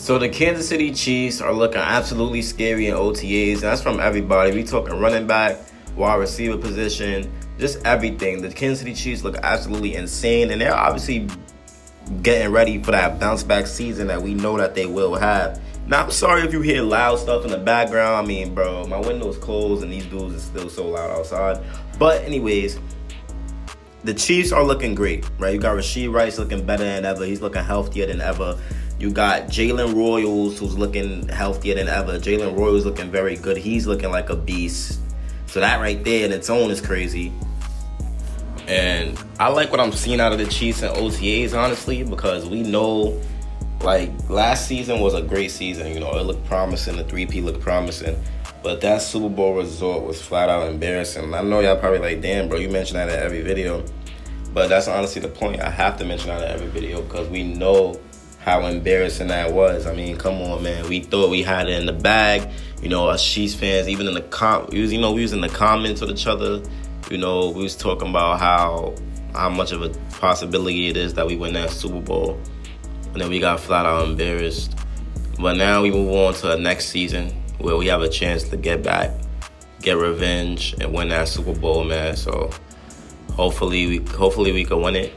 So the Kansas City Chiefs are looking absolutely scary in OTAs, and that's from everybody. We talking running back, wide receiver position, just everything. The Kansas City Chiefs look absolutely insane, and they're obviously getting ready for that bounce back season that we know that they will have. Now, I'm sorry if you hear loud stuff in the background. I mean, bro, my window's closed and these dudes are still so loud outside. But anyways, the Chiefs are looking great, right? You got Rashee Rice looking better than ever. He's looking healthier than ever. You got Jalen Royals, who's looking healthier than ever. Jalen Royals looking very good. He's looking like a beast. So that right there in its own is crazy. And I like what I'm seeing out of the Chiefs and OTAs, honestly, because we know, like, last season was a great season. You know, it looked promising. The 3P looked promising. But that Super Bowl result was flat out embarrassing. I know y'all probably like, damn, bro, you mention that in every video. But that's honestly the point. I have to mention that in every video because we know how embarrassing that was. I mean, come on, man. We thought we had it in the bag. You know, us Chiefs fans, even in the we was in the comments with each other. You know, we was talking about how much of a possibility it is that we win that Super Bowl. And then we got flat out embarrassed. But now we move on to the next season where we have a chance to get back, get revenge, and win that Super Bowl, man. So hopefully we can win it.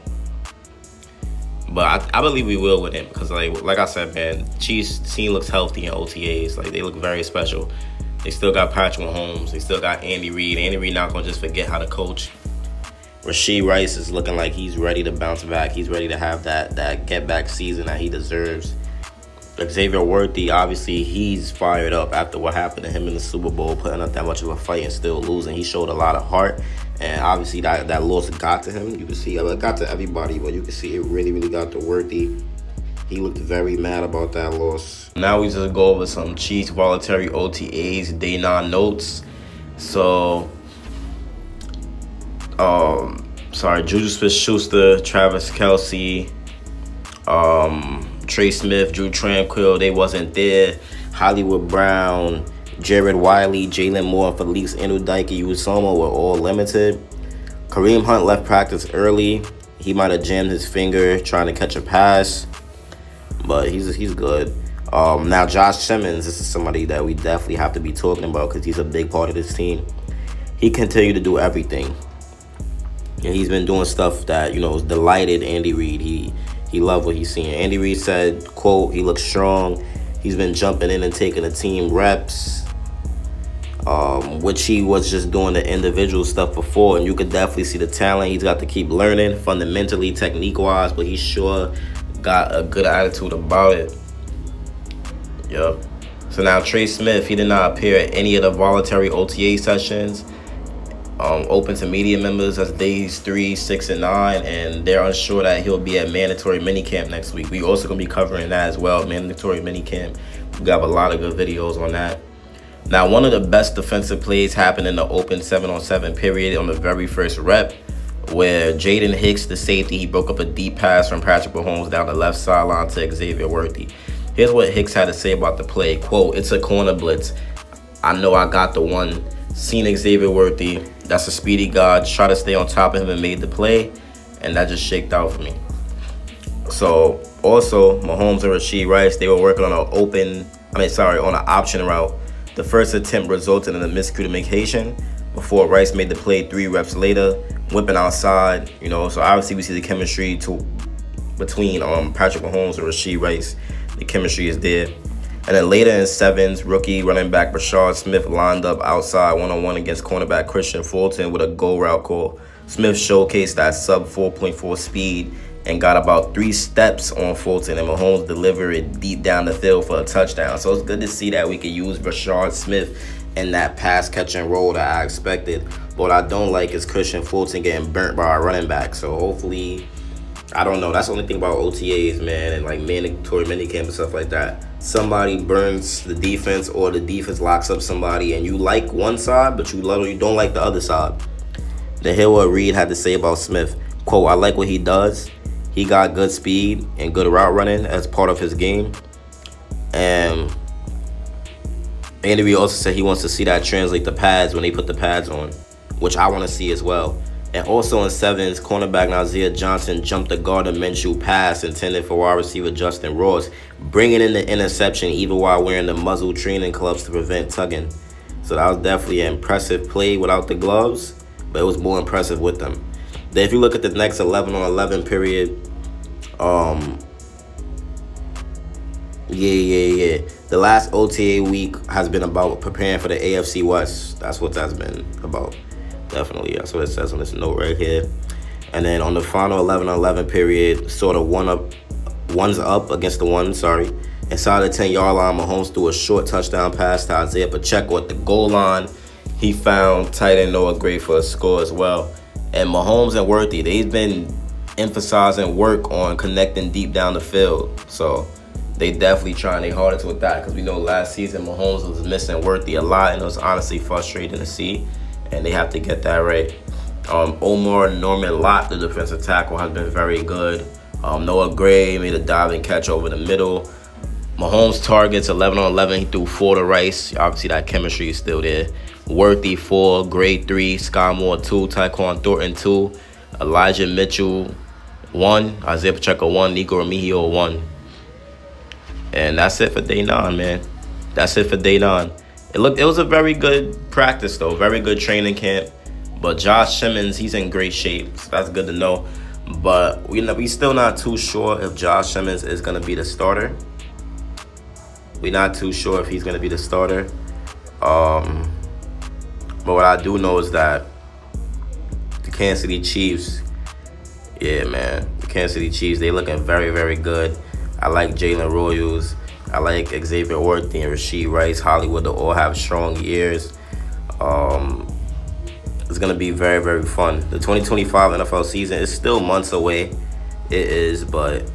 But I believe we will win it because, like I said, man, Chiefs team looks healthy in OTAs. Like, they look very special. They still got Patrick Mahomes. They still got Andy Reid. Andy Reid not going to just forget how to coach. Rashee Rice is looking like he's ready to bounce back. He's ready to have that get-back season that he deserves. Xavier Worthy, obviously, he's fired up after what happened to him in the Super Bowl, putting up that much of a fight and still losing. He showed a lot of heart, and obviously that loss got to him. You can see it got to everybody, but you can see it really, really got to Worthy. He looked very mad about that loss. Now we just go over some Chiefs voluntary OTAs, day 9 notes. So, Juju Smith-Schuster, Travis Kelce, Trey Smith, Drew Tranquill, they wasn't there. Hollywood Brown, Jared Wiley, Jalen Moore, and Felix Anudike-Uzomah were all limited. Kareem Hunt left practice early. He might have jammed his finger trying to catch a pass, but he's good. Now Josh Simmons, this is somebody that we definitely have to be talking about because he's a big part of this team. He continued to do everything. And he's been doing stuff that, you know, delighted Andy Reid. He loved what he's seeing. Andy Reid said, quote, he looks strong. He's been jumping in and taking the team reps, which he was just doing the individual stuff before. And you could definitely see the talent. He's got to keep learning fundamentally, technique-wise, but he sure got a good attitude about it. Yep. So now Trey Smith, he did not appear at any of the voluntary OTA sessions. Open to media members as days 3, 6, and 9, and they're unsure that he'll be at mandatory minicamp next week. We also gonna be covering that as well, mandatory minicamp. We got a lot of good videos on that. Now, one of the best defensive plays happened in the open 7-on-7 period on the very first rep, where Jaden Hicks, the safety, he broke up a deep pass from Patrick Mahomes down the left sideline to Xavier Worthy. Here's what Hicks had to say about the play. Quote, "It's a corner blitz. I know I got the one. Seen Xavier Worthy. That's a speedy guy. Just try to stay on top of him and made the play. And that just shaked out for me." So, also, Mahomes and Rashee Rice, they were working on an option route. The first attempt resulted in a miscommunication before Rice made the play 3 reps later, whipping outside. You know, so obviously we see the chemistry between Patrick Mahomes and Rashee Rice. The chemistry is there. And then later in 7s, rookie running back Rashard Smith lined up outside one-on-one against cornerback Christian Fulton with a go route call. Smith showcased that sub 4.4 speed and got about 3 steps on Fulton, and Mahomes delivered it deep down the field for a touchdown. So it's good to see that we could use Rashard Smith in that pass-catching role that I expected. But what I don't like is Christian Fulton getting burnt by our running back. So hopefully, I don't know. That's the only thing about OTAs, man, and like mandatory minicamp and stuff like that. Somebody burns the defense or the defense locks up somebody and you like one side, but you don't like the other side. To hear what Reid had to say about Smith. Quote, "I like what he does. He got good speed and good route running as part of his game." And Andy Reid also said he wants to see that translate the pads when they put the pads on, which I want to see as well. And also in 7s, cornerback Nazir Johnson jumped the Gardner Minshew pass intended for wide receiver Justin Ross, bringing in the interception even while wearing the muzzle training gloves to prevent tugging. So that was definitely an impressive play without the gloves, but it was more impressive with them. Then if you look at the next 11-on-11 period, the last OTA week has been about preparing for the AFC West. That's what that's been about. Definitely, that's what it says on this note right here. And then on the final 11-on-11 period, sort of one's up against the one, inside the 10-yard line, Mahomes threw a short touchdown pass to Isaiah Pacheco at the goal line. He found tight end Noah Gray for a score as well. And Mahomes and Worthy, they've been emphasizing work on connecting deep down the field. So they definitely trying their hardest with that, because we know last season Mahomes was missing Worthy a lot, and it was honestly frustrating to see, and they have to get that right. Omar Norman Lott, the defensive tackle, has been very good. Noah Gray made a diving catch over the middle. Mahomes targets 11-on-11. He threw 4 to Rice. Obviously, that chemistry is still there. Worthy 4, Gray 3, Sky Moore 2, Tyquan Thornton 2, Elijah Mitchell 1, Isaiah Pacheco 1, Nico Remigio 1. And that's it for day 9, man. That's it for day 9. It was a very good practice, though. Very good training camp. But Josh Simmons, he's in great shape. So that's good to know. But we still not too sure if Josh Simmons is going to be the starter. We're not too sure if he's going to be the starter. But what I do know is that the Kansas City Chiefs, the Kansas City Chiefs, they looking very, very good. I like Jalen Royals. I like Xavier Worthy and Rashee Rice. Hollywood, they all have strong years. It's going to be very, very fun. The 2025 NFL season is still months away. It is, but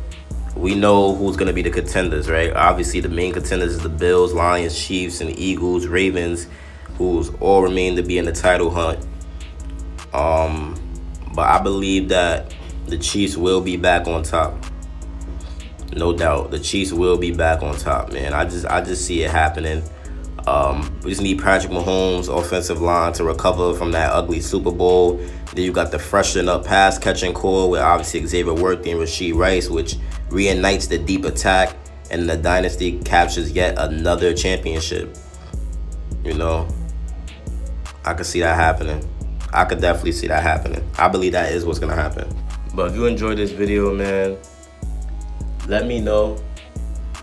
we know who's going to be the contenders, right? Obviously, the main contenders is the Bills, Lions, Chiefs, and Eagles, Ravens, who's all remain to be in the title hunt. But I believe that the Chiefs will be back on top. No doubt, the Chiefs will be back on top, man. I just see it happening. We just need Patrick Mahomes' offensive line to recover from that ugly Super Bowl. Then you got the freshen up pass catching core with obviously Xavier Worthy and Rashee Rice, which reunites the deep attack, and the dynasty captures yet another championship. I could see that happening. I could definitely see that happening. I believe that is what's gonna happen. But if you enjoyed this video, man, let me know.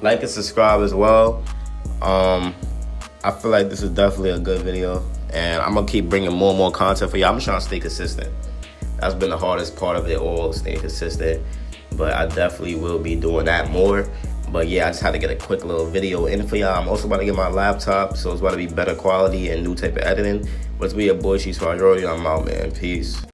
Like and subscribe as well. I feel like this is definitely a good video, and I'm gonna keep bringing more and more content for you. I'm just trying to stay consistent. That's been the hardest part of it all, staying consistent. But I definitely will be doing that more. But yeah, I just had to get a quick little video in for y'all. I'm also about to get my laptop, so it's about to be better quality and new type of editing. But it's me, your boy, She's Rodrigo. I'm out, man. Peace.